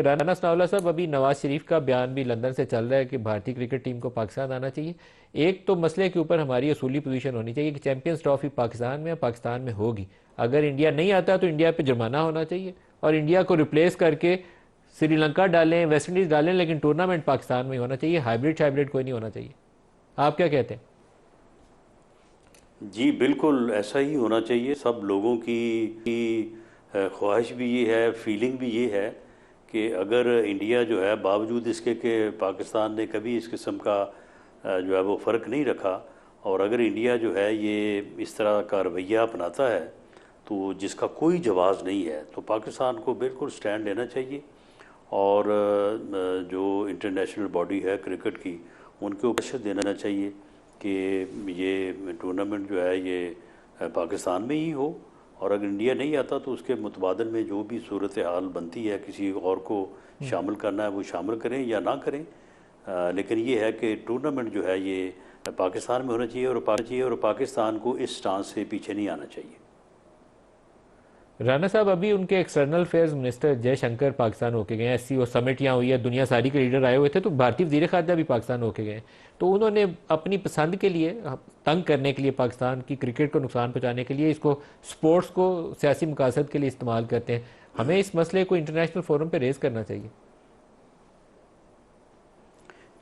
राना सनाउल्लाह साहब, अभी नवाज शरीफ का बयान भी लंदन से चल रहा है कि भारतीय क्रिकेट टीम को पाकिस्तान आना चाहिए। एक तो मसले के ऊपर हमारी असूली पोजीशन होनी चाहिए कि चैंपियंस ट्रॉफी पाकिस्तान में, पाकिस्तान में होगी। अगर इंडिया नहीं आता तो इंडिया पे जुर्माना होना चाहिए और इंडिया को रिप्लेस करके श्रीलंका डालें, वेस्ट इंडीज डालें, लेकिन टूर्नामेंट पाकिस्तान में होना चाहिए। हाइब्रिड कोई नहीं होना चाहिए। आप क्या कहते हैं? जी बिल्कुल ऐसा ही होना चाहिए। सब लोगों की ख्वाहिश भी ये है, फीलिंग भी ये है कि अगर इंडिया जो है, बावजूद इसके कि पाकिस्तान ने कभी इस किस्म का जो है वो फ़र्क नहीं रखा, और अगर इंडिया जो है ये इस तरह का रवैया अपनाता है तो जिसका कोई जवाज़ नहीं है, तो पाकिस्तान को बिल्कुल स्टैंड लेना चाहिए। और जो इंटरनेशनल बॉडी है क्रिकेट की, उनके ऊपर देना चाहिए कि ये टूर्नामेंट जो है ये पाकिस्तान में ही हो, और अगर इंडिया नहीं आता तो उसके मुतबादल में जो भी सूरत हाल बनती है, किसी और को शामिल करना है वो शामिल करें या ना करें। लेकिन ये है कि टूर्नामेंट जो है ये पाकिस्तान में होना चाहिए, और पाकिस्तान को इस स्टांस से पीछे नहीं आना चाहिए। राना साहब, अभी उनके external affairs minister Jaishankar Pakistan होके गए हैं। SCO समिट यहाँ हुई है, दुनिया सारी के लीडर आए हुए थे, तो भारतीय वज़ीर ख़ारजा भी पाकिस्तान होके गए। तो उन्होंने अपनी पसंद के लिए, तंग करने के लिए, पाकिस्तान की क्रिकेट को नुकसान पहुँचाने के लिए, इसको स्पोर्ट्स को सियासी मकासद के लिए इस्तेमाल करते हैं। हमें इस मसले को इंटरनेशनल फोरम पर रेज़ करना चाहिए।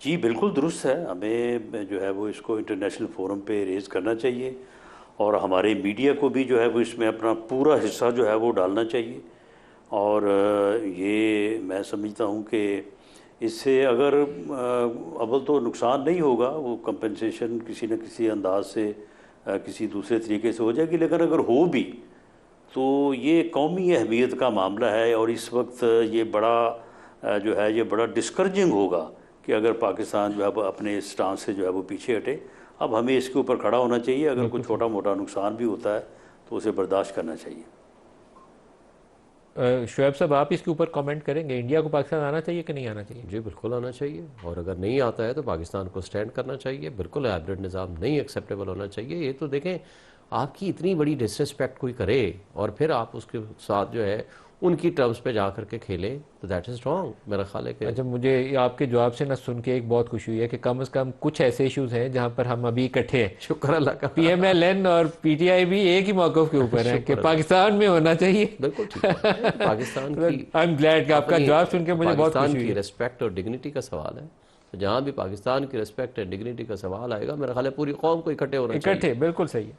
जी बिल्कुल दुरुस्त है, हमें जो है वो इसको इंटरनेशनल फोरम पे रेज़ करना चाहिए, और हमारे मीडिया को भी जो है वो इसमें अपना पूरा हिस्सा जो है वो डालना चाहिए। और ये मैं समझता हूँ कि इससे अगर अव्वल तो नुकसान नहीं होगा, वो कंपनसेशन किसी न किसी अंदाज से किसी दूसरे तरीके से हो जाएगी, लेकिन अगर हो भी तो ये कौमी अहमियत का मामला है, और इस वक्त ये बड़ा जो है ये बड़ा डिस्करेजिंग होगा कि अगर पाकिस्तान जो है वो अपने स्टांस से जो है वो पीछे हटे। अब हमें इसके ऊपर खड़ा होना चाहिए। अगर कोई छोटा मोटा नुकसान भी होता है तो उसे बर्दाश्त करना चाहिए। शुएब साहब, आप इसके ऊपर कमेंट करेंगे? इंडिया को पाकिस्तान आना चाहिए कि नहीं आना चाहिए? जी बिल्कुल आना चाहिए, और अगर नहीं आता है तो पाकिस्तान को स्टैंड करना चाहिए। बिल्कुल हाइब्रिड निज़ाम नहीं एक्सेप्टेबल होना चाहिए। ये तो देखें, आपकी इतनी बड़ी डिसरिस्पेक्ट कोई करे और फिर आप उसके साथ जो है उनकी टर्म्स पे जा करके खेलें, तो दैट इज़ रॉन्ग मेरा ख्याल है कि। अच्छा, मुझे आपके जवाब से ना सुन के एक बहुत खुशी हुई है कि कम से कम कुछ ऐसे इश्यूज हैं जहां पर हम अभी इकट्ठे हैं। शुक्र अल्लाह का। PMLN और PTI भी एक ही मौक़िफ़ के ऊपर है कि पाकिस्तान में होना चाहिए। बिल्कुल ठीक है। पाकिस्तान की, आई एम ग्लैड कि आपका जवाब सुन के मुझे बहुत खुशी हुई। पाकिस्तान की रिस्पेक्ट और डिग्निटी का सवाल है, तो जहाँ भी पाकिस्तान की रिस्पेक्ट और डिग्निटी का सवाल आएगा, मेरा ख्याल है पूरी कौम को इकट्ठे होना चाहिए। इकट्ठे, बिल्कुल सही है।